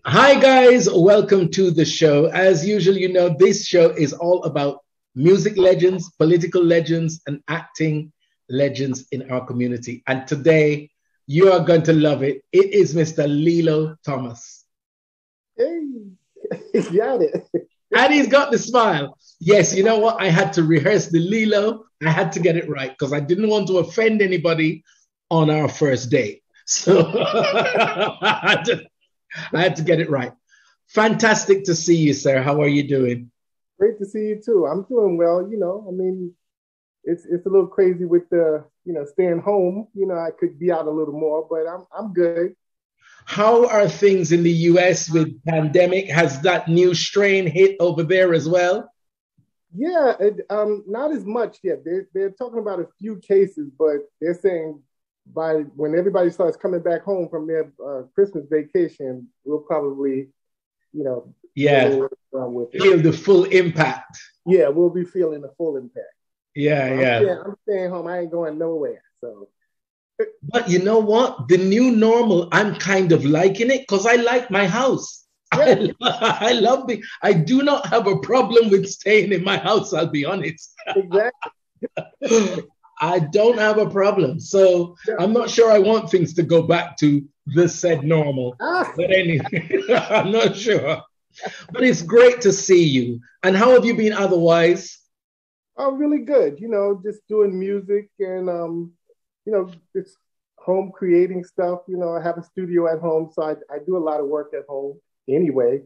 Hi, guys. Welcome to the show. As usual, you know, this show is all about music legends, political legends, and acting legends in our community. And today, you are going to love it. It is Mr. Lillo Thomas. Hey, he's got it. And he's got the smile. Yes, you know what? I had to rehearse the Lillo. I had to get it right because I didn't want to offend anybody on our first date. So I had to get it right. Fantastic to see you, sir. How are you doing? Great to see you too. I'm doing well. I mean, it's a little crazy with the staying home. I could be out a little more, but I'm good. How are things in the US with pandemic? Has that new strain hit over there as well? Yeah, not as much yet. They're talking about a few cases, but they're saying by when everybody starts coming back home from their Christmas vacation, we'll probably, feel the full impact. Yeah, we'll be feeling the full impact. I'm staying home. I ain't going nowhere. So, but you know what? The new normal, I'm kind of liking it because I like my house. Yeah. I love it. I do not have a problem with staying in my house. I'll be honest. Exactly. I don't have a problem. So I'm not sure I want things to go back to the said normal. But anyway, I'm not sure. But it's great to see you. And how have you been otherwise? Oh, really good. Just doing music and, just home creating stuff. I have a studio at home, so I do a lot of work at home anyway.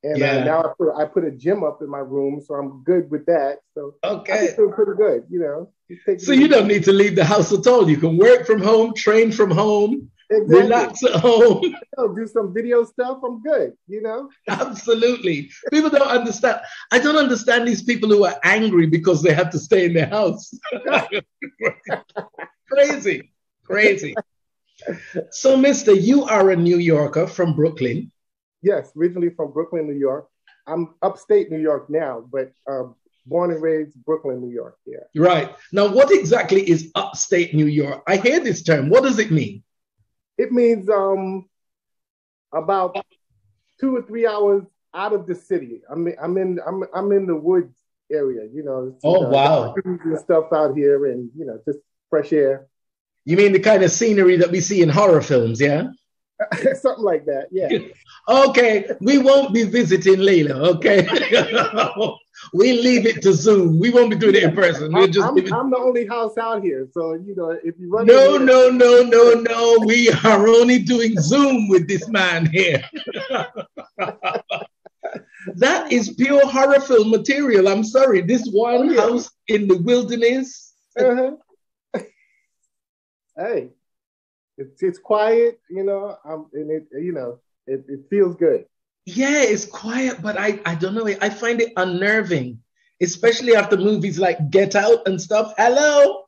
And now I put a gym up in my room, so I'm good with that. So I feel pretty good, So you don't need to leave the house at all. You can work from home, train from home, relax at home. Do some video stuff. I'm good, Absolutely. People don't understand. I don't understand these people who are angry because they have to stay in their house. Crazy. So, mister, you are a New Yorker from Brooklyn. Yes, originally from Brooklyn, New York. I'm upstate New York now, but born and raised Brooklyn, New York. Yeah. Right. Now, what exactly is upstate New York? I hear this term. What does it mean? It means about 2 or 3 hours out of the city. I'm in the woods area. Wow. And stuff out here, and just fresh air. You mean the kind of scenery that we see in horror films? Yeah. Something like that, yeah. Okay, we won't be visiting Lillo, okay? We'll leave it to Zoom. We won't be doing it in person. I'm the only house out here, so if you run No. We are only doing Zoom with this man here. That is pure horror film material. I'm sorry. This one house in the wilderness. Hey. It's quiet, and it feels good. Yeah, it's quiet, but I don't know. I find it unnerving, especially after movies like Get Out and stuff. Hello.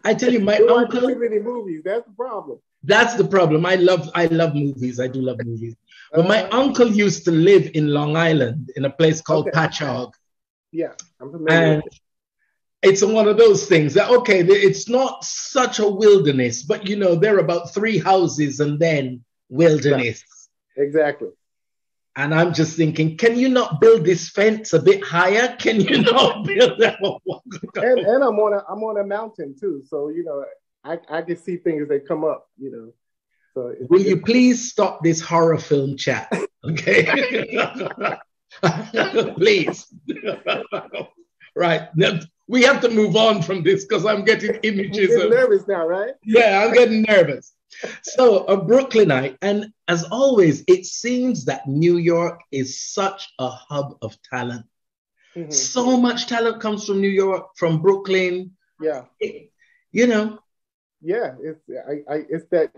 I tell you, my uncle. Too many movies. That's the problem. That's the problem. I love movies. I do love movies. But my uncle used to live in Long Island in a place called Patchogue. Yeah, I'm familiar with it. It's one of those things that, it's not such a wilderness, but there are about 3 houses and then wilderness. Right. Exactly. And I'm just thinking, can you not build this fence a bit higher? Can you not build that? And I'm on a mountain too, so I can see things that come up. So will you please stop this horror film chat? Okay, please. Right. Now, we have to move on from this because I'm getting images. You're nervous now, right? Yeah, I'm getting nervous. So, a Brooklynite, and as always, it seems that New York is such a hub of talent. Mm-hmm. So much talent comes from New York, from Brooklyn. Yeah. Yeah, it's that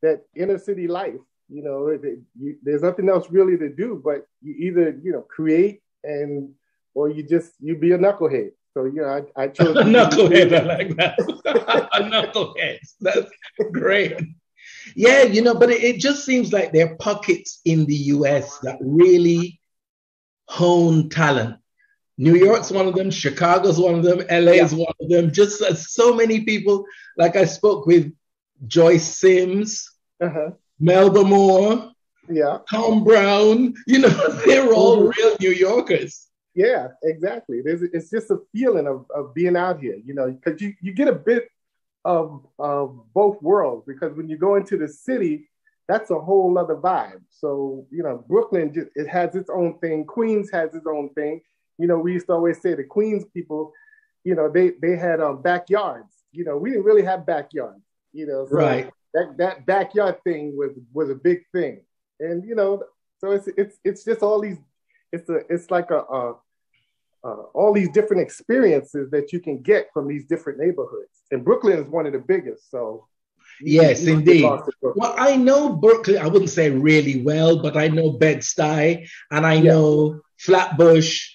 that inner city life. There's nothing else really to do, but you either create or you be a knucklehead. So, I chose a knucklehead. I like that. A knucklehead. That's great. Yeah, but it just seems like there are pockets in the US that really hone talent. New York's one of them, Chicago's one of them, LA is one of them. Just so many people, like I spoke with Joyce Sims, Melba Moore, Yeah. Tom Brown, they're all real New Yorkers. Yeah, exactly. It's just a feeling of being out here, because you get a bit of both worlds, because when you go into the city, that's a whole other vibe. So, Brooklyn, it has its own thing. Queens has its own thing. We used to always say the Queens people, they had backyards. We didn't really have backyards, so right. that backyard thing was a big thing. And, so it's just all these, it's like all these different experiences that you can get from these different neighborhoods. And Brooklyn is one of the biggest. So yes, indeed. Well, I know Brooklyn, I wouldn't say really well, but I know Bed-Stuy and I know Flatbush.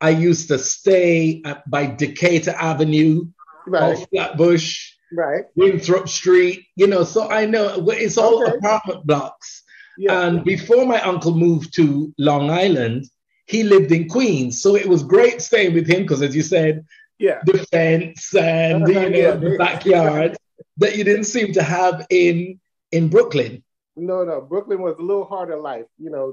I used to stay by Decatur Avenue, right. Flatbush, right. Winthrop Street, so I know it's all apartment blocks. Yeah. And before my uncle moved to Long Island, he lived in Queens. So it was great staying with him because, as you said, the fence and the backyard that you didn't seem to have in Brooklyn. No, Brooklyn was a little harder life.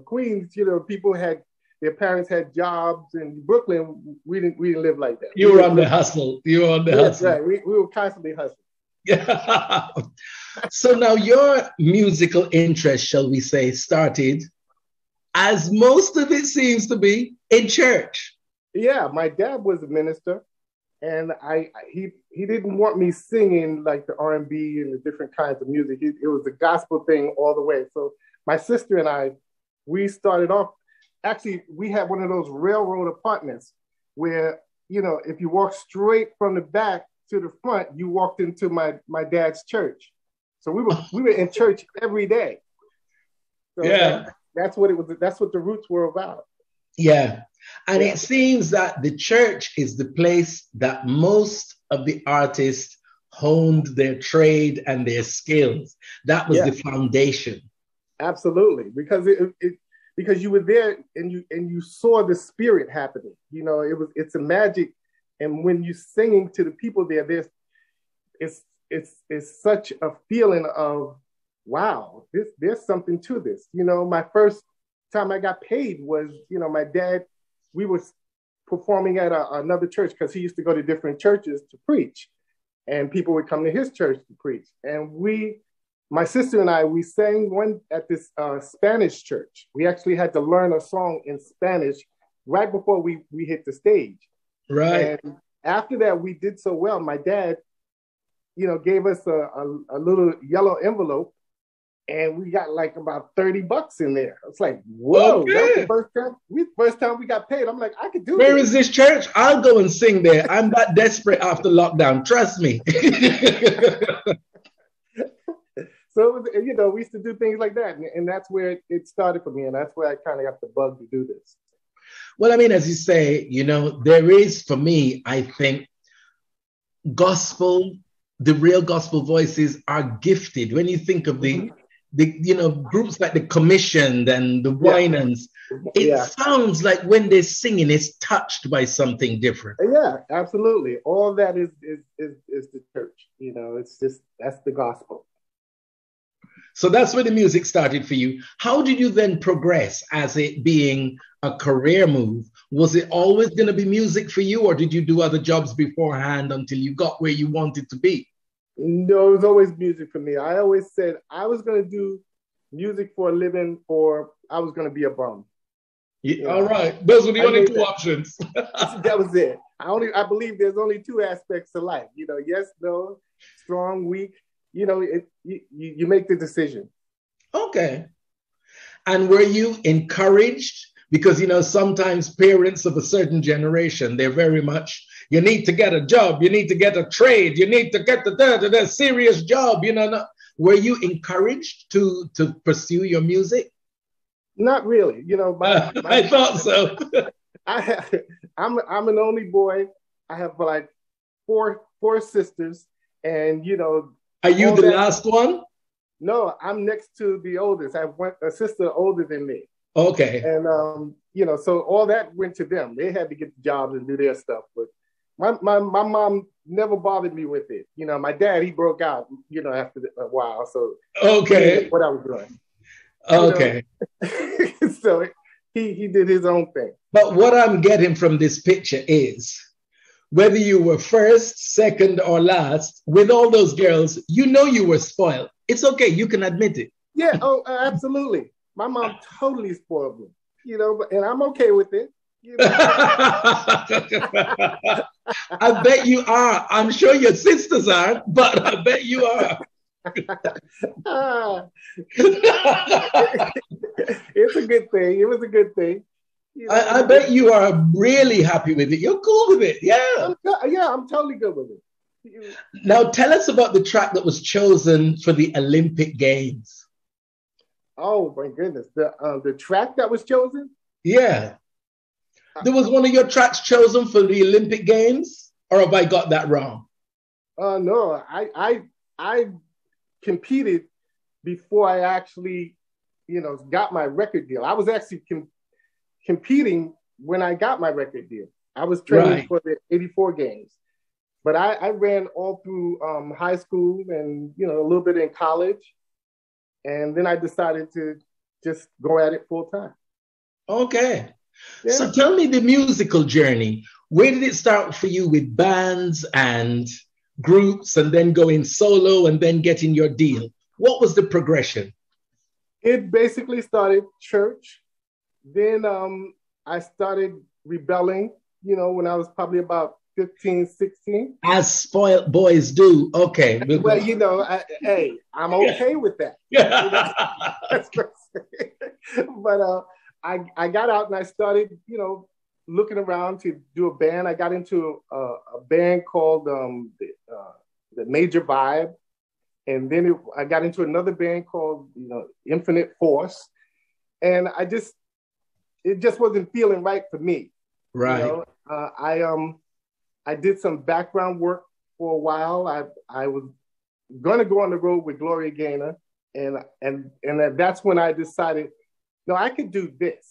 Queens, people had, their parents had jobs. In Brooklyn, we didn't live like that. You were on the hustle. Right. We were constantly hustling. Yeah. So now your musical interest, shall we say, started, as most of it seems to be, in church. Yeah, my dad was a minister, and he didn't want me singing like the R&B and the different kinds of music. It was a gospel thing all the way. So my sister and I, we started off. Actually, we had one of those railroad apartments where, if you walk straight from the back to the front, you walked into my dad's church. So we were in church every day. So that's what it was. That's what the roots were about. Yeah. And it seems that the church is the place that most of the artists honed their trade and their skills. That was the foundation. Absolutely. Because because you were there and you saw the spirit happening. It's a magic. And when you're singing to the people there, it's such a feeling of, wow, there's something to this. My first time I got paid was, my dad, we were performing at another church because he used to go to different churches to preach, and people would come to his church to preach. And my sister and I, we sang one at this Spanish church. We actually had to learn a song in Spanish right before we hit the stage. Right. And after that, we did so well. My dad, gave us a little yellow envelope, and we got like about $30 in there. It's like, whoa, that's the first time we got paid. I'm like, I could do it. Where is this church? I'll go and sing there. I'm that desperate after lockdown. Trust me. So, we used to do things like that. And that's where it started for me. And that's where I kind of got the bug to do this. Well, I mean, as you say, there is, for me, I think, the real gospel voices are gifted. When you think of the groups like the Commissioned and the Winans, it sounds like when they're singing, it's touched by something different. Yeah, absolutely. All that is the church. It's just, that's the gospel. So that's where the music started for you. How did you then progress as it being a career move? Was it always going to be music for you, or did you do other jobs beforehand until you got where you wanted to be? No, it was always music for me. I always said I was going to do music for a living, or I was going to be a bum. All right. Those were the only two options. That was it. I believe there's only two aspects to life. Yes, no, strong, weak. You make the decision. Okay. And were you encouraged? Because, sometimes parents of a certain generation, they're very much, you need to get a job, you need to get a trade, you need to get the serious job, Were you encouraged to pursue your music? Not really. I thought so. I'm an only boy. I have like four sisters, and Are you the last one? No, I'm next to the oldest. I have a sister older than me. Okay. And so all that went to them. They had to get jobs and do their stuff. But my mom never bothered me with it. You know, my dad, he broke out, you know, after a while. So okay, what I was doing. Okay. You know? So he did his own thing. But what I'm getting from this picture is whether you were first, second, or last, with all those girls, you know you were spoiled. It's okay. You can admit it. Yeah. Oh, absolutely. My mom totally spoiled me, you know, and I'm okay with it. You know? I bet you are. I'm sure your sisters aren't, but I bet you are. It's a good thing. It was a good thing. You know, I bet you are really happy with it. You're cool with it. Yeah. I'm totally good with it. Now tell us about the track that was chosen for the Olympic Games. Oh my goodness. The track that was chosen? Yeah. There was one of your tracks chosen for the Olympic Games? Or have I got that wrong? No, I competed before I actually, you know, got my record deal. I was actually competing when I got my record deal. I was training for the '84 games, but I ran all through high school and, you know, a little bit in college. And then I decided to just go at it full time. Okay. Yeah. So tell me the musical journey. Where did it start for you with bands and groups and then going solo and then getting your deal? What was the progression? It basically started church. Then I started rebelling, you know, when I was probably about 15, 16. As spoiled boys do. Okay. Well, you know, hey, I'm okay with that. Yeah. But I got out and I started, you know, looking around to do a band. I got into a band called the Major Vibe. And then I got into another band called, you know, Infinite Force. And it just wasn't feeling right for me. Right. You know? I did some background work for a while. I was going to go on the road with Gloria Gaynor. And that's when I decided, no, I could do this.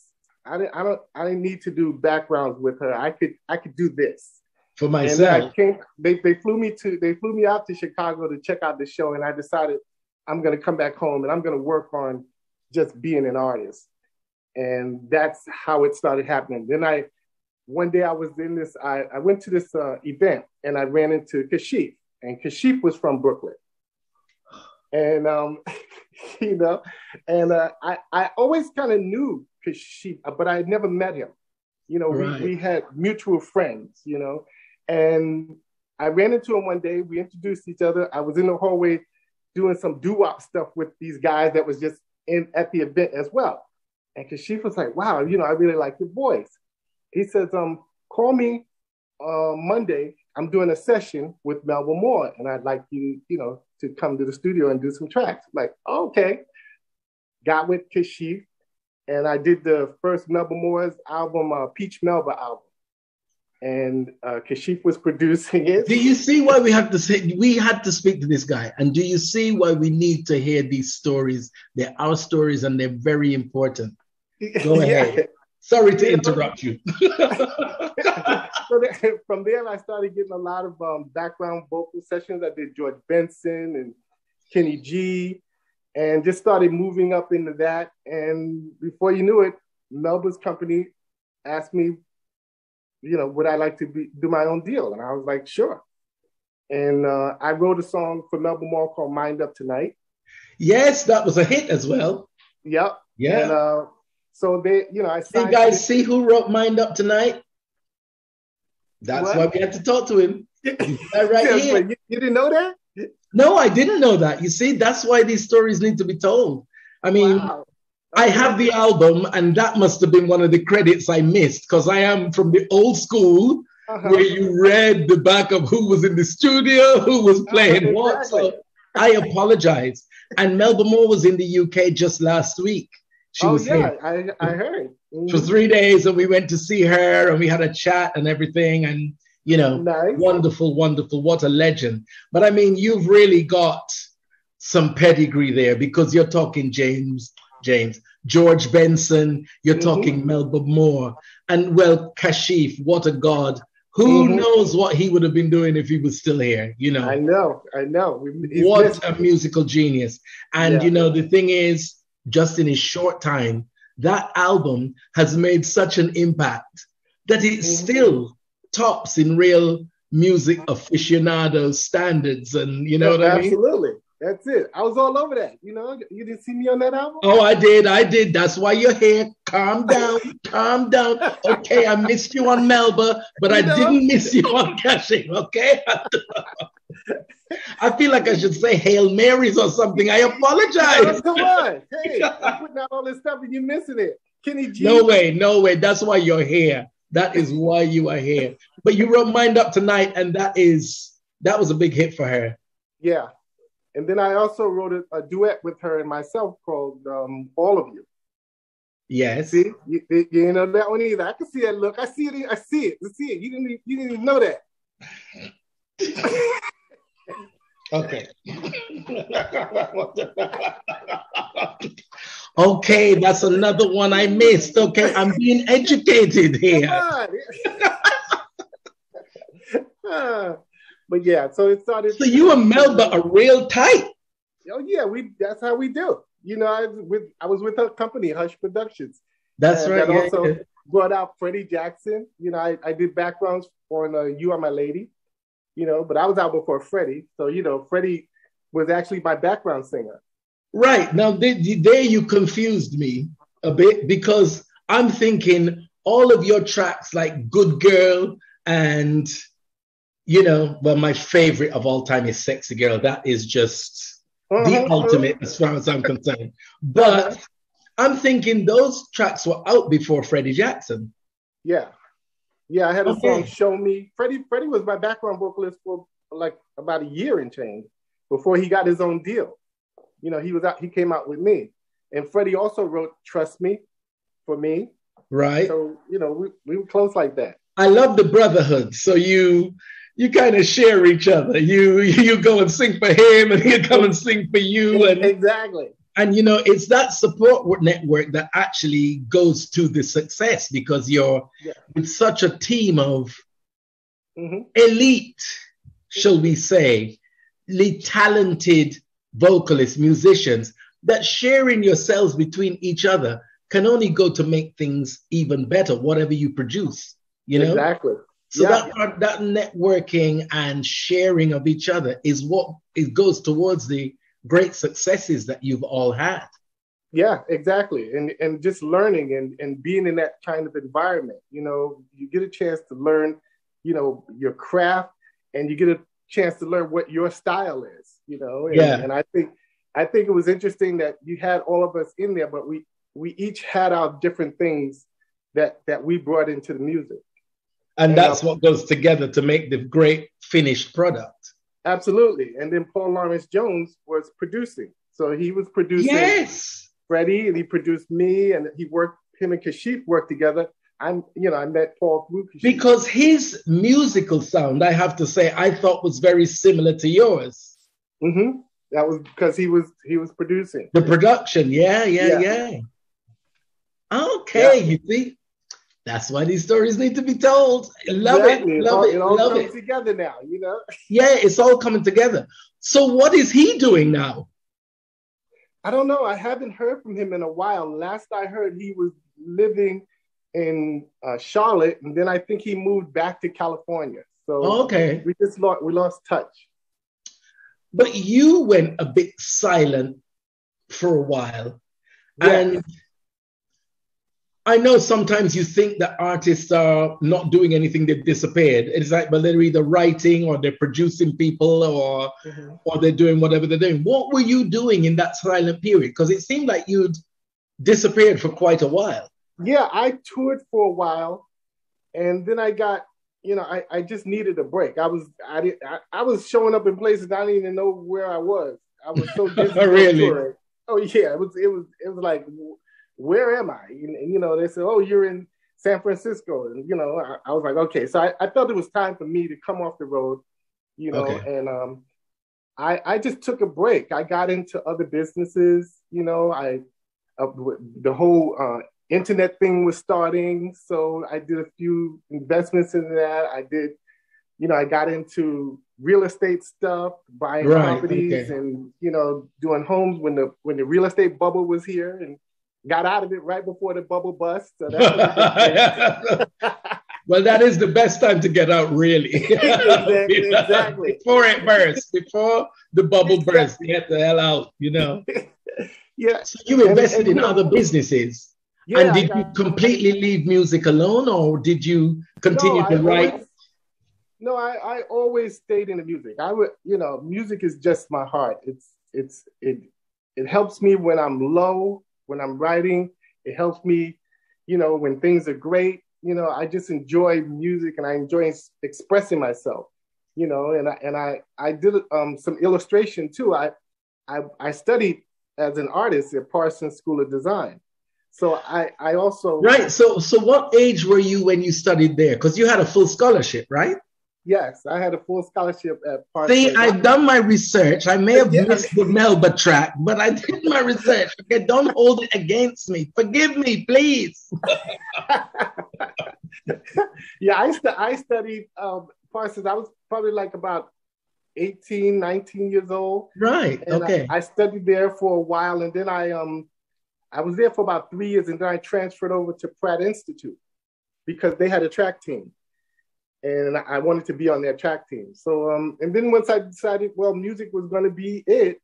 I didn't need to do backgrounds with her. I could do this for myself. And they flew me out to Chicago to check out the show, and I decided I'm going to come back home and I'm going to work on just being an artist. And that's how it started happening. Then one day I was in this, I went to this event and I ran into Kashif, and Kashif was from Brooklyn. And, you know, and I always kind of knew Kashif, but I had never met him. You know, we had mutual friends, you know, and I ran into him one day. We introduced each other. I was in the hallway doing some doo-wop stuff with these guys that was just at the event as well. And Kashif was like, wow, you know, I really like your voice. He says, call me Monday. I'm doing a session with Melba Moore, and I'd like you, you know, to come to the studio and do some tracks. I'm like, oh, okay. Got with Kashif, and I did the first Melba Moore's album, Peach Melba album. And Kashif was producing it. Do you see why we had to speak to this guy? And do you see why we need to hear these stories? They're our stories and they're very important. Go ahead. Sorry to interrupt you. So from there, I started getting a lot of background vocal sessions. I did George Benson and Kenny G, and just started moving up into that. And before you knew it, Melba's company asked me, you know, would I like to do my own deal? And I was like, sure. And I wrote a song for Melba Moore called Mind Up Tonight. Yes, that was a hit as well. Yep. Yeah. And so they, you know, I signed. Hey guys, see who wrote Mind Up Tonight? That's why we had to talk to him. Right here. You didn't know that? No, I didn't know that. You see, that's why these stories need to be told. I mean, wow. I have the album, and that must have been one of the credits I missed, because I am from the old school where you read the back of who was in the studio, who was playing what. So I apologize. And Melba Moore was in the UK just last week. She was here. I heard. For 3 days, and we went to see her, and we had a chat and everything. And, you know, wonderful, wonderful. What a legend. But I mean, you've really got some pedigree there, because you're talking George Benson, you're talking Melba Moore, and well, Kashif, what a God Who knows what he would have been doing if he was still here, you know? I know. What a musical genius. And, you know, the thing is, just in his short time, that album has made such an impact that it still tops in real music aficionados standards. And you know what I mean? Absolutely. That's it. I was all over that. You know, you didn't see me on that album? Oh, I did. That's why you're here. Calm down. Okay, I missed you on Melba, but I didn't miss you on Kashif, okay? I feel like I should say Hail Marys or something. I apologize. Come on. Hey, I'm putting out all this stuff and you're missing it. Kenny G. No way. That's why you're here. That is why you are here. But you wrote Mind Up Tonight, and that was a big hit for her. Yeah. And then I also wrote a duet with her and myself called All of You. Yes. See, you didn't know that one either. I can see that look. I see it. You didn't even know that. Okay. Okay, that's another one I missed. Okay, I'm being educated here. But yeah, so it started. So you and Melba are real tight. Oh yeah, that's how we do. You know, I was with her company, Hush Productions. That's right. That also brought out Freddie Jackson. You know, I did backgrounds on You Are My Lady. You know, but I was out before Freddie. So, you know, Freddie was actually my background singer. Right. Now, there you confused me a bit because I'm thinking all of your tracks like Good Girl and, you know, well, my favorite of all time is Sexy Girl. That is just the ultimate as far as I'm concerned. But I'm thinking those tracks were out before Freddie Jackson. Yeah. Yeah, I had a song, Show Me. Freddie was my background vocalist for like about a year and change before he got his own deal. You know, he came out with me. And Freddie also wrote Trust Me for me. Right. So, you know, we were close like that. I love the brotherhood. So you kind of share each other. You go and sing for him and he'll come and sing for you. And exactly. And, you know, it's that support network that actually goes to the success because you're with such a team of elite, shall we say, talented vocalists, musicians, that sharing yourselves between each other can only go to make things even better, whatever you produce, you know? Exactly. So that networking and sharing of each other is what it goes towards the great successes that you've all had. Yeah, exactly. And just learning and being in that kind of environment, you know, you get a chance to learn, you know, your craft, and you get a chance to learn what your style is, you know. And I think it was interesting that you had all of us in there, but we each had our different things that we brought into the music. And that's what goes together to make the great finished product. Absolutely. And then Paul Lawrence Jones was producing. So he was producing Freddie, and he produced me, and him and Kashif worked together. I met Paul through Kashif. Because his musical sound, I have to say, I thought was very similar to yours. Mm-hmm. That was because he was producing. The production, yeah. Okay, you see? That's why these stories need to be told. Love it. It all comes together now, you know? Yeah, it's all coming together. So what is he doing now? I don't know. I haven't heard from him in a while. Last I heard, he was living in Charlotte, and then I think he moved back to California. So we lost touch. But you went a bit silent for a while. Yeah. And I know sometimes you think that artists are not doing anything, they've disappeared. It's like, but they're either writing or they're producing people or they're doing whatever they're doing. What were you doing in that silent period? Because it seemed like you'd disappeared for quite a while. Yeah, I toured for a while, and then I got, you know, I just needed a break. I was showing up in places I didn't even know where I was. I was so busy. Really? Touring. Oh yeah, it was like, where am I? And, you know, they said, oh, you're in San Francisco. And, you know, I was like, okay. So I felt it was time for me to come off the road, you know, and I just took a break. I got into other businesses, you know, the whole internet thing was starting. So I did a few investments in that. I did, I got into real estate stuff, buying properties and, doing homes when the real estate bubble was here, and got out of it right before the bubble bust. So that was a good Well, that is the best time to get out, really. Exactly. Before it bursts, before the bubble bursts, get the hell out, Yeah. So you invested in other businesses. Yeah, and did you completely leave music alone, or did you continue to write? I always stayed in the music. I would, music is just my heart. It helps me when I'm low, when I'm writing. It helps me, when things are great. I just enjoy music, and I enjoy expressing myself. And I did some illustration too. I studied as an artist at Parsons School of Design. So I also... Right. So what age were you when you studied there? Because you had a full scholarship, right? Yes, I had a full scholarship at Parsons. See, I've done my research. I may have missed the Melba track, but I did my research. Okay, don't hold it against me. Forgive me, please. Yeah, I studied Parsons. I was probably like about 18, 19 years old. Right, and okay. I studied there for a while, and then I was there for about 3 years, and then I transferred over to Pratt Institute because they had a track team, and I wanted to be on their track team. So, and then once I decided, well, music was going to be it.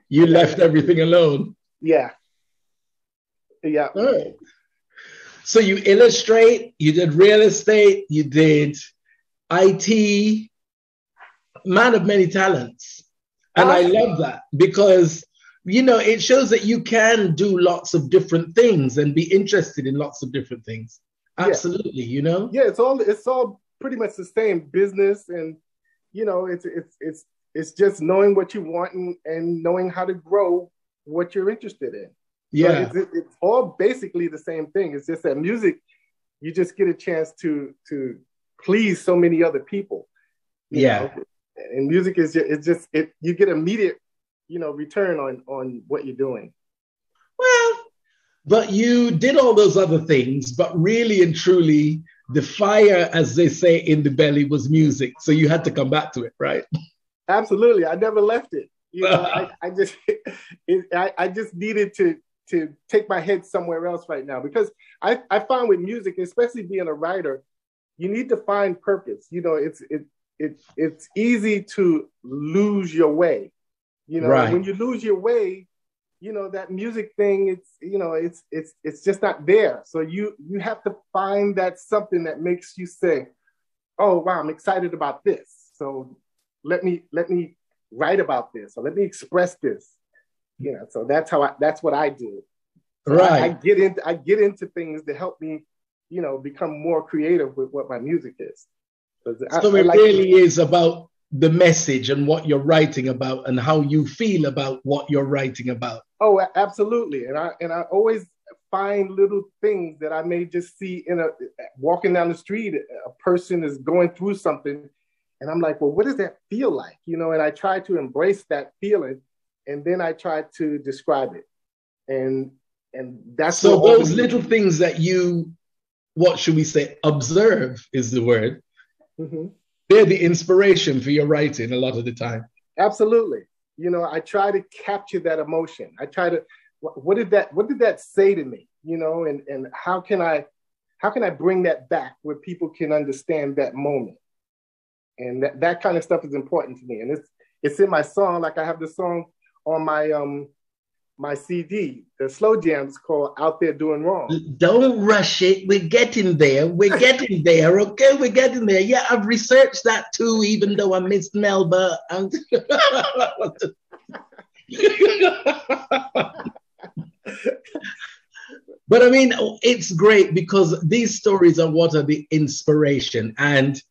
You left everything alone. Yeah. Yeah. All right. So you illustrate, you did real estate, you did IT, man of many talents. And I love that because, it shows that you can do lots of different things and be interested in lots of different things. Absolutely, Yeah, it's all pretty much the same business, and it's just knowing what you want and knowing how to grow what you're interested in. Yeah, so it's all basically the same thing. It's just that music, you just get a chance to please so many other people. You know? And music is just you get immediate return on what you're doing. Well, but you did all those other things, but really and truly, the fire, as they say in the belly, was music. So you had to come back to it, right? Absolutely. I never left it. I just needed to take my head somewhere else right now, because I find with music, especially being a writer, you need to find purpose. It's easy to lose your way. Right. When you lose your way, that music thing, it's just not there. So you have to find that something that makes you say, oh, wow, I'm excited about this. So let me write about this, or let me express this. So that's what I do. So right. I get into things to help me, become more creative with what my music is. So it really is about the message and what you're writing about and how you feel about what you're writing about. Oh, absolutely. And I always find little things that I may just see walking down the street. A person is going through something, and I'm like, well, what does that feel like? And I try to embrace that feeling, and then I try to describe it. And that's so those little things that you, what should we say, observe is the word. Mm-hmm. They're the inspiration for your writing a lot of the time. Absolutely. I try to capture that emotion. I try to, what did that say to me? And how can I bring that back where people can understand that moment? And that kind of stuff is important to me. And it's in my song. Like I have this song on my CD, the slow jams, called Out There Doing Wrong. Don't rush it. We're getting there. Okay, we're getting there. Yeah, I've researched that too, even though I missed Melba. But I mean, it's great because these stories are what are the inspiration. And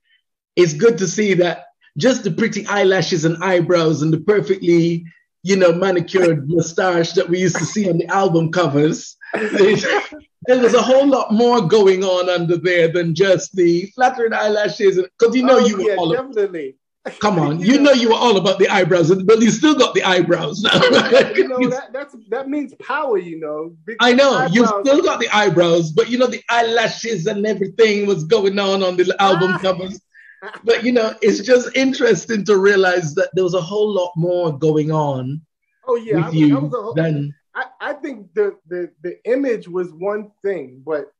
it's good to see that just the pretty eyelashes and eyebrows and the perfectly manicured mustache that we used to see on the album covers. There was a whole lot more going on under there than just the flattering eyelashes. Because you were all definitely. Come on, you know you were all about the eyebrows, but you still got the eyebrows now. That means power, Big I know eyebrows. you still got the eyebrows, but the eyelashes and everything was going on the album covers. But it's just interesting to realize that there was a whole lot more going on. Oh yeah, with you than I think the image was one thing, but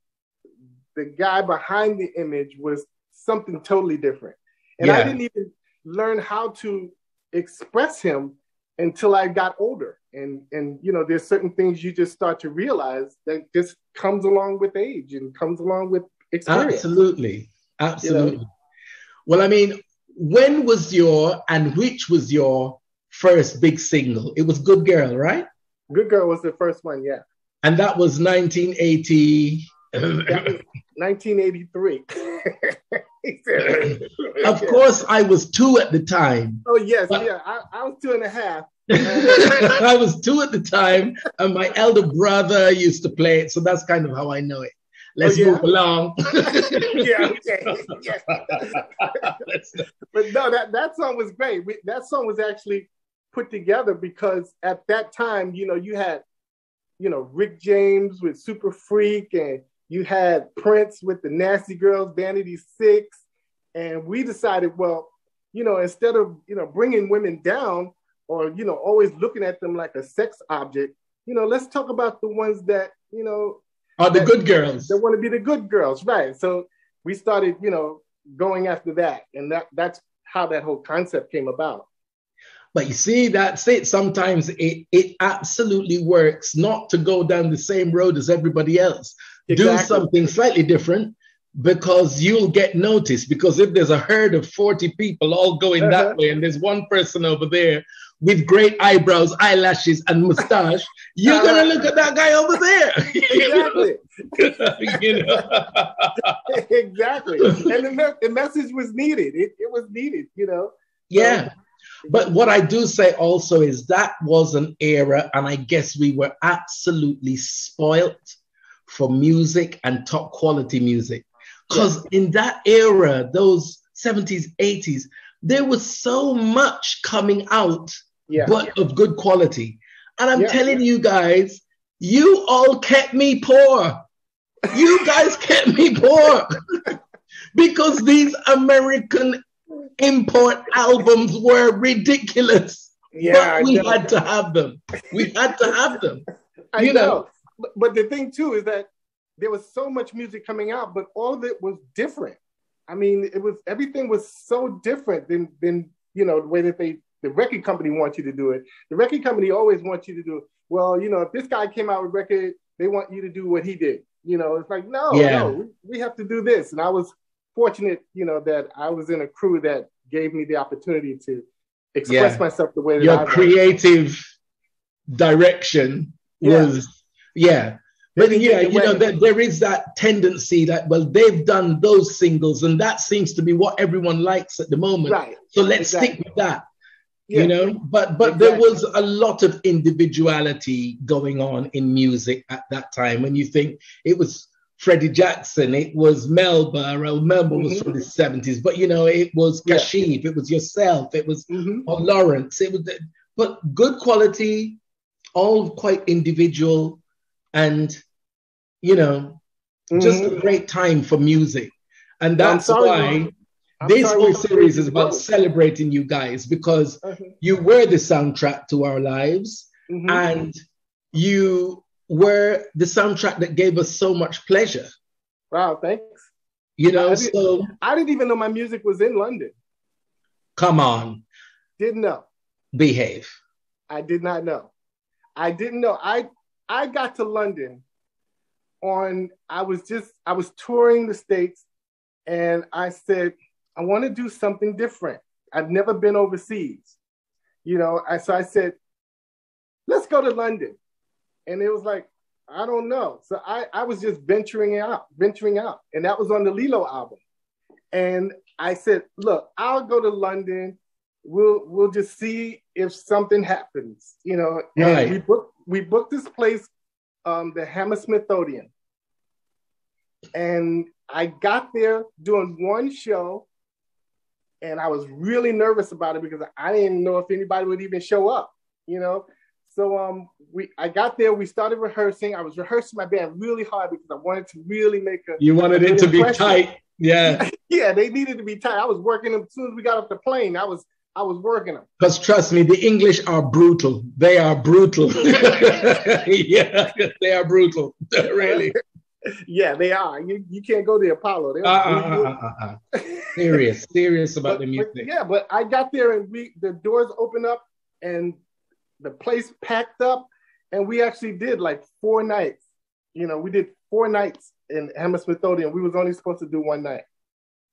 the guy behind the image was something totally different. And I didn't even learn how to express him until I got older. And there's certain things you just start to realize that just comes along with age and comes along with experience. Absolutely. Well, I mean, when was which was your first big single? It was Good Girl, right? Good Girl was the first one, yeah. And that was 1980. That was 1983. Of course, I was 2 at the time. Oh, yes. Yeah, I was 2.5. I was 2 at the time, and my elder brother used to play it. So that's kind of how I know it. Let's move along. Yeah, okay. Yeah. But no, that song was great. That song was actually put together because at that time, you had, Rick James with Super Freak, and you had Prince with the Nasty Girls, Vanity 6. And we decided, well, instead of, bringing women down or, always looking at them like a sex object, let's talk about the ones that, are the good girls. They want to be the good girls, right? So we started, going after that. And that's how that whole concept came about. But you see, that's it. Sometimes it absolutely works not to go down the same road as everybody else. Exactly. Do something slightly different because you'll get noticed. Because if there's a herd of 40 people all going that way and there's one person over there with great eyebrows, eyelashes, and mustache, you're going to look at that guy over there. Exactly. Exactly. And the message was needed. It was needed, Yeah. But what I do say also is that was an era, and I guess we were absolutely spoilt for music and top quality music. Because in that era, those 70s, 80s, there was so much coming out, but of good quality. And I'm telling you guys, you all kept me poor. You guys kept me poor. Because these American import albums were ridiculous. But we had to have them. We had to have them. I know. But the thing too is that there was so much music coming out, but all of it was different. I mean, everything was so different than the way that the record company wants you to do it. The record company always wants you to do, well, if this guy came out with a record, they want you to do what he did. It's like, no, we have to do this. And I was fortunate, that I was in a crew that gave me the opportunity to express myself the way that your creative direction was, But there is that tendency that, well, they've done those singles and that seems to be what everyone likes at the moment. Right. So let's stick with that, but there was a lot of individuality going on in music at that time. When you think it was Freddie Jackson, it was Melba. Melba was from the 70s, but it was Kashif, it was yourself, it was Lawrence, it was, but good quality, all quite individual, and just a great time for music. And that's why this whole series is about celebrating you guys, because you were the soundtrack to our lives, and you were the soundtrack that gave us so much pleasure. Wow, thanks. So I didn't even know my music was in London. Come on. Didn't know. Behave. I did not know. I didn't know. I got to London I was touring the States, and I said, I want to do something different. I've never been overseas. So I said, let's go to London. And it was like, I don't know. So I was just venturing out. And that was on the Lillo album. And I said, look, I'll go to London. We'll just see if something happens, And we booked this place, the Hammersmith Odeon. And I got there doing one show. And I was really nervous about it because I didn't know if anybody would even show up, you know? So I got there, we started rehearsing. I was rehearsing my band really hard because I wanted to really make a You wanted it to be tight. Yeah. Yeah, they needed to be tight. I was working them as soon as we got off the plane. I was working them. Because trust me, the English are brutal. They are brutal. Yeah, they are brutal. Really. Yeah, they are. You can't go to the Apollo. Serious about the music. But I got there and the doors opened up and the place packed up, and we actually did like 4 nights. You know, we did 4 nights in Hammersmith Odeon. We was only supposed to do 1 night.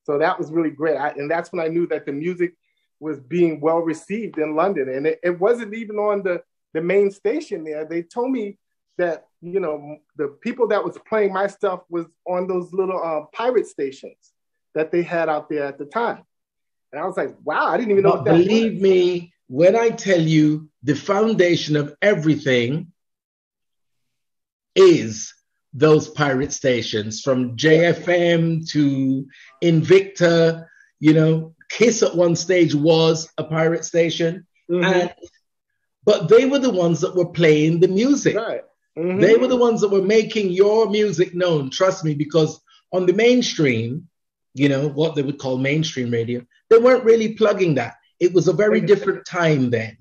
So that was really great. And that's when I knew that the music was being well received in London. And it wasn't even on the main station there. They told me that, you know, the people that was playing my stuff was on those little pirate stations that they had out there at the time. And I was like, wow, I didn't even know what that was. Believe me, when I tell you the foundation of everything is those pirate stations, from JFM to Invicta, you know, Kiss at one stage was a pirate station. Mm-hmm. But they were the ones that were playing the music. Right. Mm-hmm. They were the ones that were making your music known, trust me, because on the mainstream, you know, what they would call mainstream radio, they weren't really plugging that. It was a very different time then.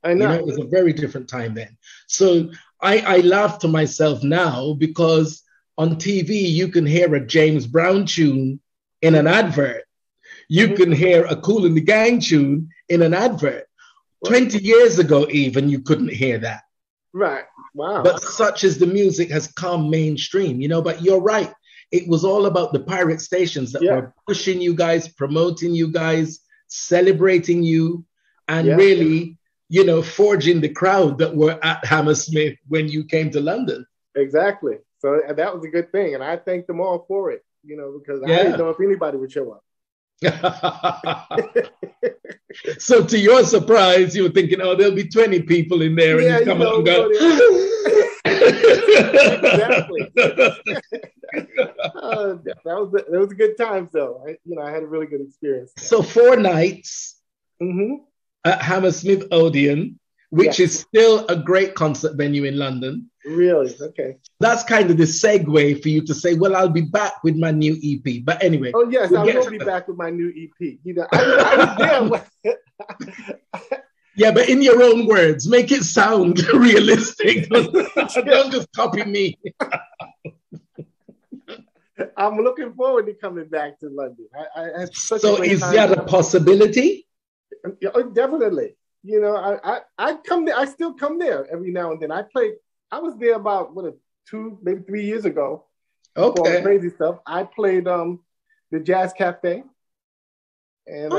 I know. You know, it was a very different time then. So I laugh to myself now because on TV, you can hear a James Brown tune in an advert. You can hear a Kool and the Gang tune in an advert. 20 years ago, even, you couldn't hear that. Right. Wow. But such as the music has come mainstream, you know, but you're right. It was all about the pirate stations that were pushing you guys, promoting you guys, celebrating you, and really, you know, forging the crowd that were at Hammersmith when you came to London. Exactly. So that was a good thing. And I thank them all for it, you know, because I didn't know if anybody would show up. So to your surprise, you were thinking, oh, there'll be 20 people in there, and you come out and go. Exactly. That was a good time, though. I had a really good experience. So 4 nights at Hammersmith Odeon, which is still a great concert venue in London. Really? Okay. That's kind of the segue for you to say, well, I'll be back with my new EP. But anyway. Oh, yes, I will be back with my new EP. You know, I was there. Yeah, but in your own words, make it sound realistic. Don't just copy me. I'm looking forward to coming back to London. I had such so a great is time. that a possibility? Definitely. You know, I come there. I still come there every now and then. I was there about 2, maybe 3 years ago. Okay. Crazy stuff. I played the Jazz Cafe, and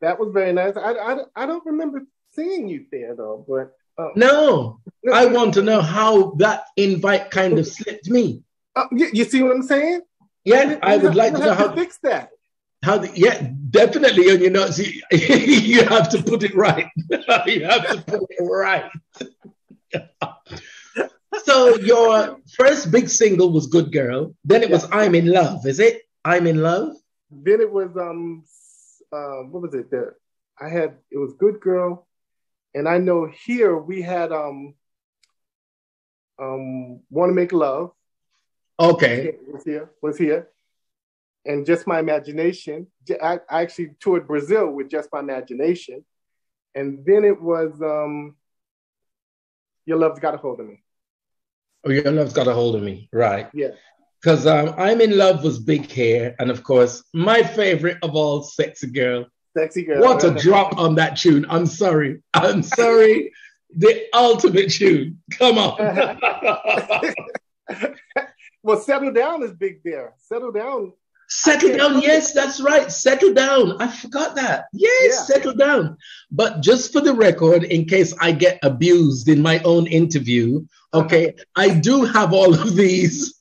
that was very nice. I don't remember seeing you there though, but no, I want to know how that invite kind of slipped me. You see what I'm saying? Yeah, I would like to know how to fix that. Definitely. And you know, see, you have to put it right. You have to put it right. So your first big single was Good Girl. Then it was I'm in Love. Is it? I'm in Love? Then it was what was it? It was Good Girl. And I know here we had Wanna Make Love. Okay. Was here. And Just My Imagination. I actually toured Brazil with Just My Imagination. And then it was Your Love's Got a Hold of Me. Oh, Your Love's Got a Hold of Me. Right. Yeah. Because I'm in Love was big hair. And of course, my favorite of all, Sexy Girl. Sexy Girl. What a drop on that tune. I'm sorry. The ultimate tune. Come on. Well, Settle Down is big there. Settle Down. Settle Down. Yes, that's right. Settle Down. I forgot that. Yes, Settle Down. But just for the record, in case I get abused in my own interview, okay, I do have all of these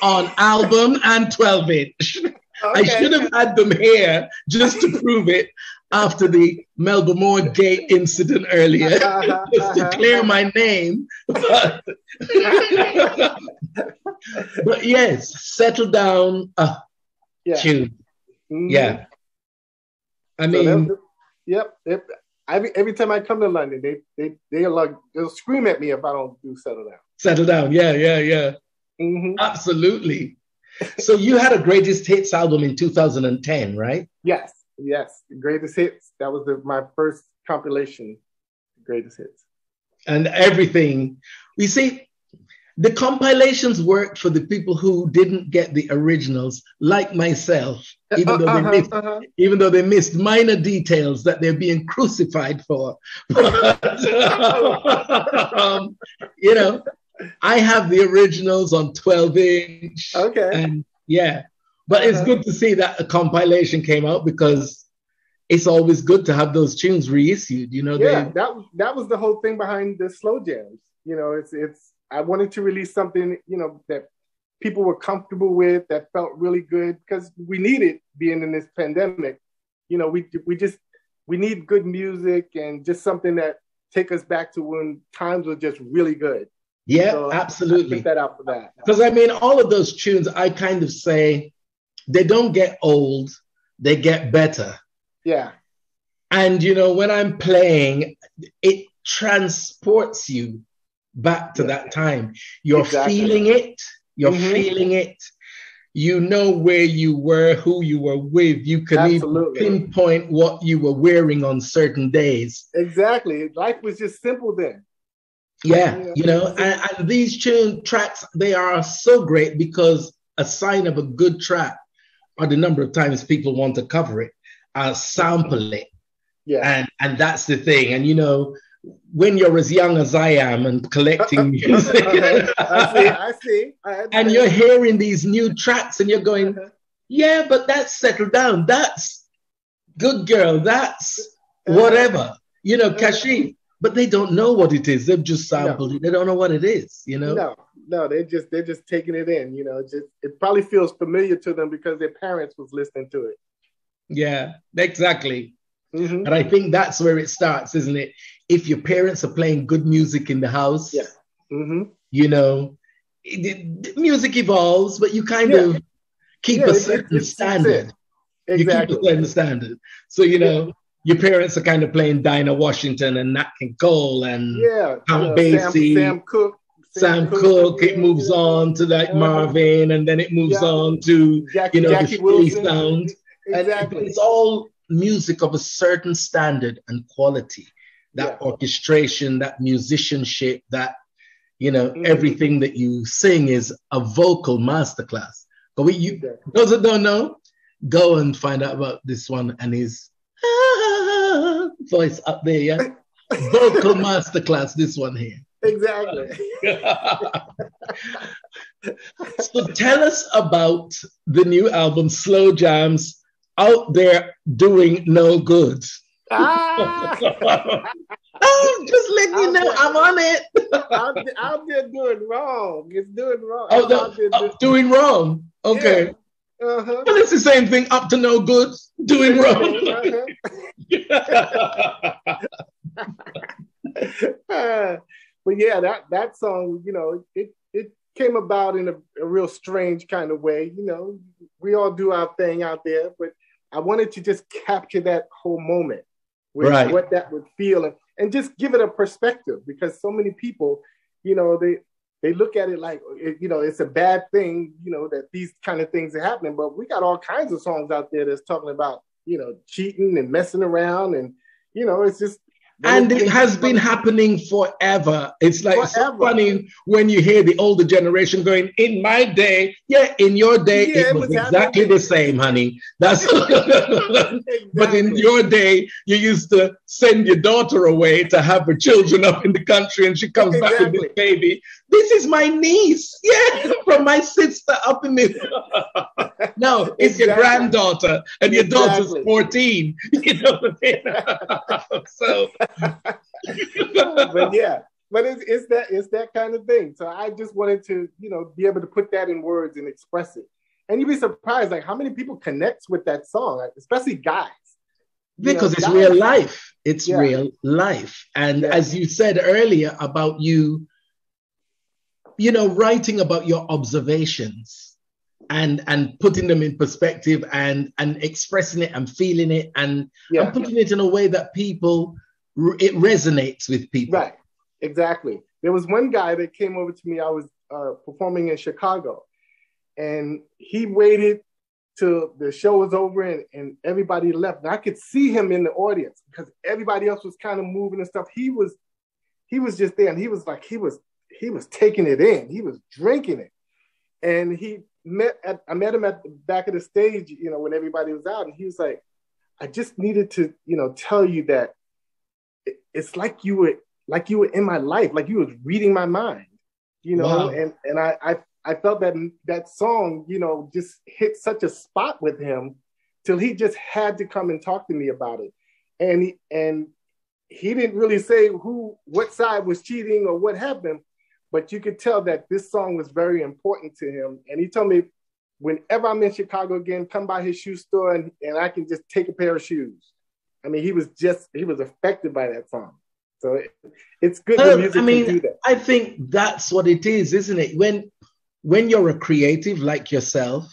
on album and 12-inch. Okay. I should have had them here just to prove it after the Melba Moore gate incident earlier, just to clear my name. But yes, Settle Down. Tune. Mm-hmm. Yeah. I So mean, yep. Every time I come to London, they'll scream at me if I don't do Settle Down. Settle Down. Yeah, yeah, yeah. Mm-hmm. Absolutely. So you had a greatest hits album in 2010, right? Yes, yes. Greatest hits. That was my first compilation. Greatest hits. And everything. You see, the compilations worked for the people who didn't get the originals, like myself, even though they missed minor details that they're being crucified for. But, you know, I have the originals on 12-inch. Okay. And yeah, but it's good to see that a compilation came out, because it's always good to have those tunes reissued. You know, yeah, that was the whole thing behind the slow jams. You know, it's I wanted to release something, you know, that people were comfortable with, that felt really good, because we needed, being in this pandemic. You know, we need good music and just something that take us back to when times were just really good. Yeah, so absolutely. I put that out for that. Because I mean, all of those tunes, I kind of say, they don't get old, they get better. Yeah. And, you know, when I'm playing, it transports you back to that time. You're feeling it. You're feeling it. You know where you were, who you were with. You can even pinpoint what you were wearing on certain days. Exactly. Life was just simple then. Yeah, you know, and these tune tracks, they are so great, because a sign of a good track are the number of times people want to cover it, sample it. Yeah. And that's the thing. And, you know, when you're as young as I am and collecting music, I see. And you're hearing these new tracks and you're going, yeah, but that's Settled Down. That's Good Girl. That's whatever, you know, Kashif. But they don't know what it is. They've just sampled it. They don't know what it is, you know? No, they're just taking it in, you know. It probably feels familiar to them because their parents was listening to it. Yeah, exactly. And I think that's where it starts, isn't it? If your parents are playing good music in the house, you know, music evolves, but you kind of keep a certain standard. Exactly. You keep a certain standard. So, you know, your parents are kind of playing Dinah Washington and Nat King Cole and Count Basie, Sam Cooke. It moves on to like Marvin, and then it moves on to Jackie the Philly sound. Exactly. And it's all music of a certain standard and quality. That orchestration, that musicianship, that, you know, everything that you sing is a vocal masterclass. But those that don't know, go and find out about this one and his voice up there, yeah? Vocal masterclass, this one here. Exactly. So tell us about the new album, Slow Jams, Out There Doing No Good. Oh, just letting you know, I'm on it. Out there doing wrong. It's doing wrong. Doing wrong. Okay. Yeah. Well, it's the same thing. Up to no good, doing wrong. But yeah, that song, you know, it came about in a real strange kind of way. You know, we all do our thing out there, but I wanted to just capture that whole moment with what that would feel and just give it a perspective, because so many people, you know, they look at it like, you know, it's a bad thing, you know, that these kind of things are happening. But we got all kinds of songs out there that's talking about, you know, cheating and messing around. And, you know, it's just. And it has been happening forever. It's like so funny when you hear the older generation going, in my day, in your day, it was exactly the same, honey. That's But in your day, you used to send your daughter away to have her children up in the country, and she comes back with this baby. This is my niece, from my sister up in the. No, it's your granddaughter, and your daughter's 14. You know what I mean? So. but it's that kind of thing. So I just wanted to, you know, be able to put that in words and express it. And you'd be surprised, like, how many people connects with that song, like, especially guys. Because it's real life. It's real life. And as you said earlier about you know, writing about your observations. and putting them in perspective and expressing it and feeling it and putting it in a way that it resonates with people. Right, exactly. There was one guy that came over to me. I was performing in Chicago, and he waited till the show was over and everybody left. And I could see him in the audience because everybody else was kind of moving and stuff. He was just there, and he was taking it in. He was drinking it, and I met him at the back of the stage, when everybody was out, and he was like, "I just needed to, tell you that it's like you were in my life, like you was reading my mind, Wow. And I felt that song, just hit such a spot with him till he just had to come and talk to me about it. And he didn't really say what side was cheating or what happened, but you could tell that this song was very important to him. And he told me, whenever I'm in Chicago again, come by his shoe store and I can just take a pair of shoes. I mean, he was affected by that song. So it's good that music can do that. I think that's what it is, isn't it? When you're a creative like yourself,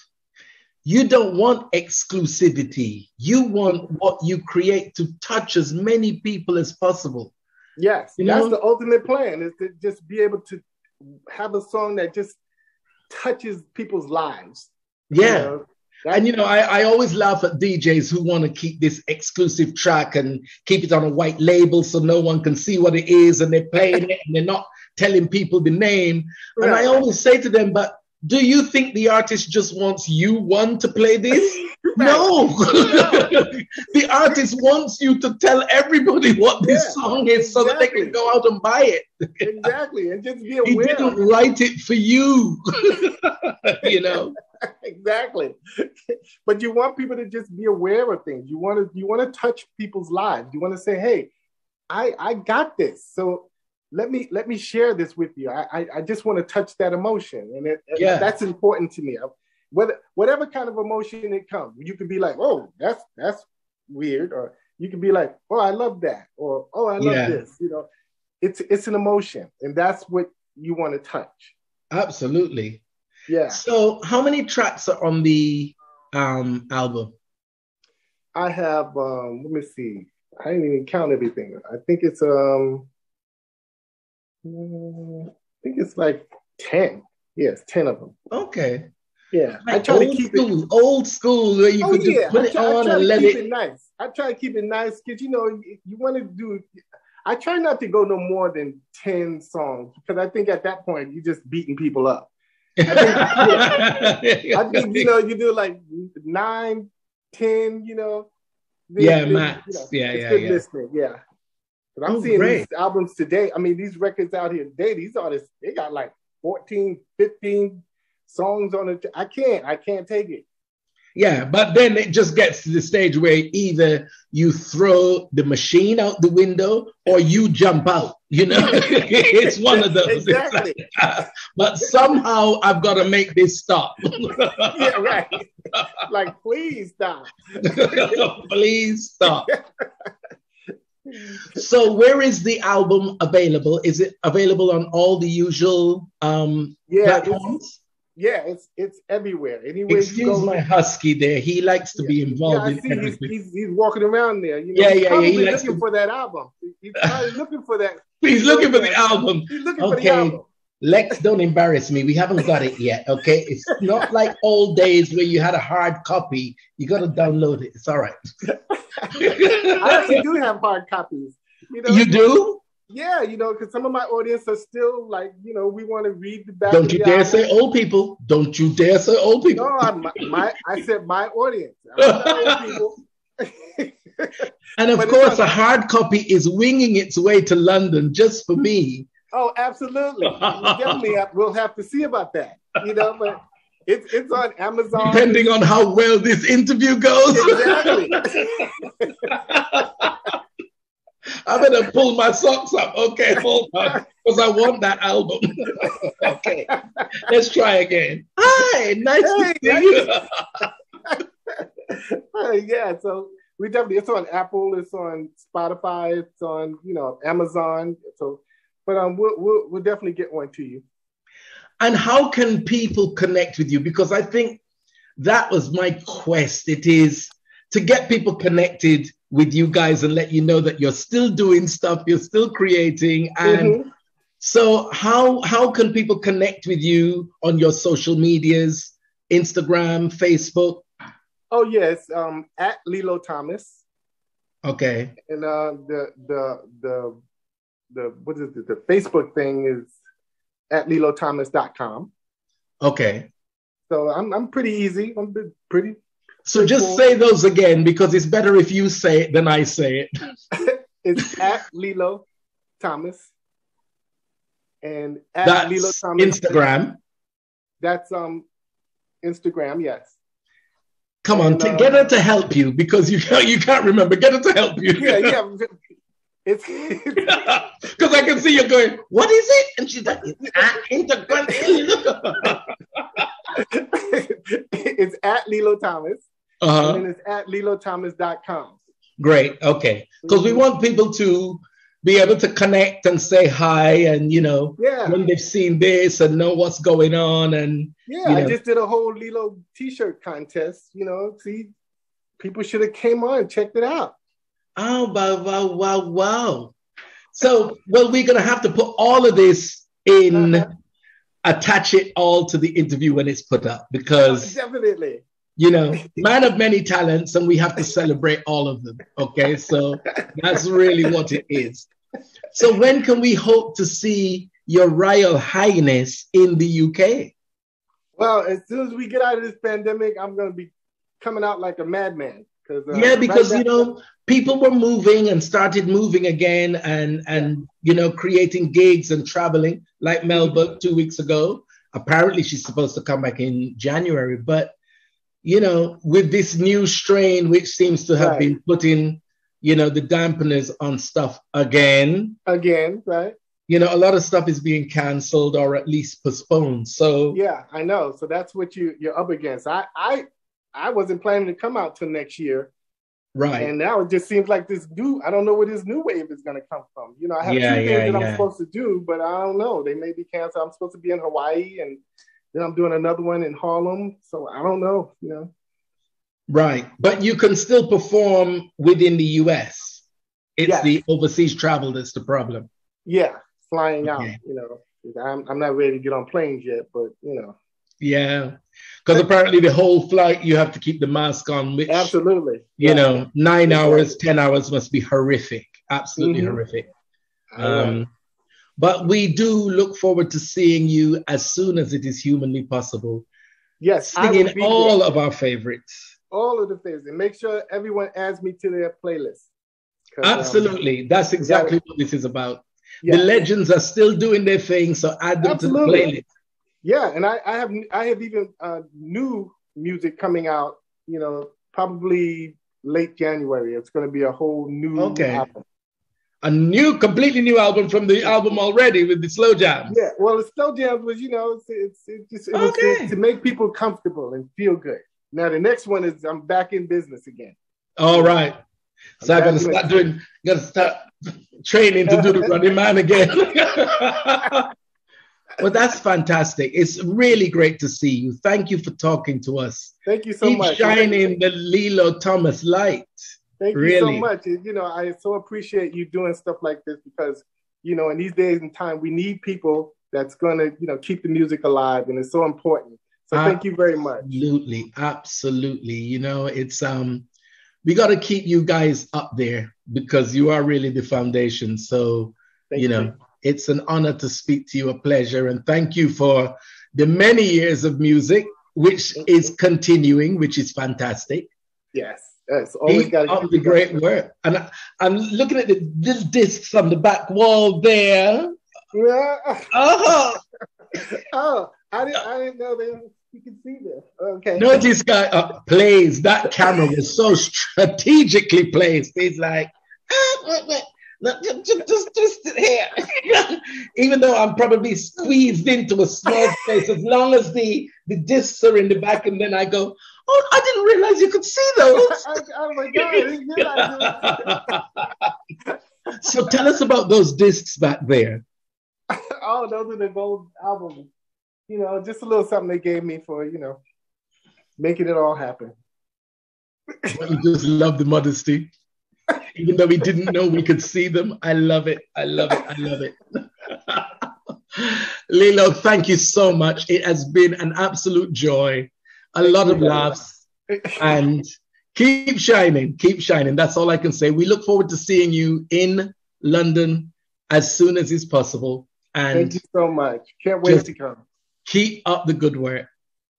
you don't want exclusivity. You want what you create to touch as many people as possible. Yes, that's the ultimate plan, is to just be able to have a song that just touches people's lives. Yeah. I always laugh at DJs who want to keep this exclusive track and keep it on a white label so no one can see what it is, and they're playing it and they're not telling people the name. Right. And I always say to them, but do you think the artist just wants you to play this? No. The artist wants you to tell everybody what this song is so that they can go out and buy it. Exactly. And just be aware. He didn't write it for you. Exactly. But you want people to just be aware of things. You want to touch people's lives. You want to say, hey, I got this. So let me share this with you. I just want to touch that emotion. And that's important to me. Whatever kind of emotion it comes, you can be like, oh, that's weird. Or you can be like, oh, I love that. Or, oh, I love this. It's an emotion. And that's what you want to touch. Absolutely. Yeah. So how many tracks are on the album? I have, let me see. I didn't even count everything. I think it's like 10. Yes, 10 of them. Okay. Yeah. Like I try to keep it old school where you could just put it on and let it nice. I try to keep it nice because you want to do. I try not to go no more than 10 songs because I think at that point you're just beating people up. I think you do like 9, 10. Max. It's good listening. Yeah. But I'm seeing these albums today. I mean, these records out here today, these artists, they got like 14, 15 songs on it. I can't take it. Yeah, but then it just gets to the stage where either you throw the machine out the window or you jump out. It's one of those. Exactly. But somehow I've got to make this stop. Yeah, right. Like, please stop. Please stop. So where is the album available? Is it available on all the usual platforms? It's everywhere. Anywhere Excuse my husky there. He likes to be involved in everything. He's walking around there. He's probably looking for that album. He's probably looking for that. He's looking for the album. He's looking for the album. Lex, don't embarrass me. We haven't got it yet, okay? It's not like old days where you had a hard copy. You got to download it. It's all right. I actually do have hard copies. You do? Yeah, because some of my audience are still like, we want to read the back. Don't you dare say old people. Don't you dare say old people. No, I said my audience. I'm not old people. And of course, a hard copy is winging its way to London just for me. Oh, absolutely. Definitely, we'll have to see about that. But it's on Amazon. Depending on how well this interview goes. Exactly. I better pull my socks up. Okay, hold on, because I want that album. Okay, let's try again. Hi, nice to see you. Yeah, so we definitely, it's on Apple, it's on Spotify, it's on Amazon. So, but we'll definitely get one to you. And how can people connect with you? Because I think that was my quest. It is to get people connected with you guys and let you know that you're still doing stuff, you're still creating. And so how can people connect with you on your social medias, Instagram, Facebook? Oh, yes, at Lillo Thomas. Okay. And the what is it? The Facebook thing is at lillothomas.com. Okay. So I'm pretty easy. I'm pretty. So just say those again, because it's better if you say it than I say it. It's at Lillo Thomas. And at that's Lillo Thomas. Instagram. That's Instagram, yes. Come on, get her to help you, because you can't remember. Get her to help you. Yeah. It's because I can see you going, what is it? And she's like, it's at Instagram. It's at Lillo Thomas. And then it's at lillothomas.com. Great. Okay. Because we want people to be able to connect and say hi, and when they've seen this and know what's going on. And I just did a whole Lillo t-shirt contest. See, people should have came on and checked it out. Oh, wow. So, well, we're gonna have to put all of this in, attach it all to the interview when it's put up, because definitely. Man of many talents, and we have to celebrate all of them. Okay, so that's really what it is. So when can we hope to see Your Royal Highness in the UK? Well, as soon as we get out of this pandemic, I'm going to be coming out like a madman. Because people were moving and started moving again, and creating gigs and traveling, like Melba 2 weeks ago. Apparently, she's supposed to come back in January, but with this new strain, which seems to have been putting, the dampeners on stuff again. Right. A lot of stuff is being canceled or at least postponed. So yeah, I know. So that's what you're up against. I wasn't planning to come out till next year. Right. And now it just seems like I don't know where this new wave is going to come from. I have 2 things that I'm supposed to do, but I don't know. They may be canceled. I'm supposed to be in Hawaii, and then I'm doing another one in Harlem. So I don't know, Right. But you can still perform within the US. It's the overseas travel that's the problem. Yeah. Flying out, I'm not ready to get on planes yet, but, Yeah. Because apparently the whole flight, you have to keep the mask on, which, absolutely. 9 hours, 10 hours must be horrific. Absolutely horrific. But we do look forward to seeing you as soon as it is humanly possible. Yes. Singing all of our favorites. All of the favorites. And make sure everyone adds me to their playlist. Absolutely. That's exactly what this is about. Yeah. The legends are still doing their thing, so add them to the playlist. Yeah, and I have even new music coming out, probably late January. It's going to be a whole new album. A completely new album from the album already with the slow jams. Yeah, well, the slow jams was, it's to make people comfortable and feel good. Now the next one is I'm back in business again. All right. So I gotta start training to do the Running Man again. Well, that's fantastic. It's really great to see you. Thank you for talking to us. Thank you so much. Keep shining the Lillo Thomas light. Thank you so much. I so appreciate you doing stuff like this, because, in these days and time, we need people that's going to, keep the music alive, and it's so important. So thank you very much. Absolutely. It's we got to keep you guys up there, because you are really the foundation. So, thank you. It's an honor to speak to you, a pleasure. And thank you for the many years of music, which is continuing, which is fantastic. Yes. Always got to keep the great work. And I'm looking at this discs on the back wall there. Yeah. Oh, I didn't know that. You can see this. Okay. Notice guy plays. That camera was so strategically placed. He's like, just here. Even though I'm probably squeezed into a small space, as long as the discs are in the back, and then I go, oh, I didn't realize you could see those. Oh my God. So tell us about those discs back there. Oh, those are the gold albums. just a little something they gave me for, making it all happen. You just love the modesty. Even though we didn't know we could see them. I love it. I love it. I love it. Lillo, thank you so much. It has been an absolute joy. A lot of laughs. And keep shining. Keep shining. That's all I can say. We look forward to seeing you in London as soon as is possible. And thank you so much. Can't wait to come. Keep up the good work.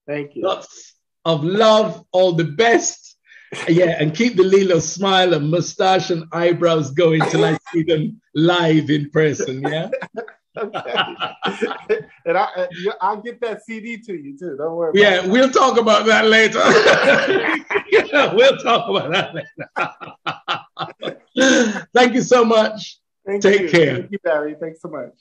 Thank you. Lots of love. All the best. Yeah, and keep the Lillo smile and mustache and eyebrows going till I see them live in person, yeah? Okay. And I'll get that CD to you too, don't worry about it. We'll talk about that later. We'll talk about that later. Thank you so much. Take care. Thank you, Barrie. Thanks so much.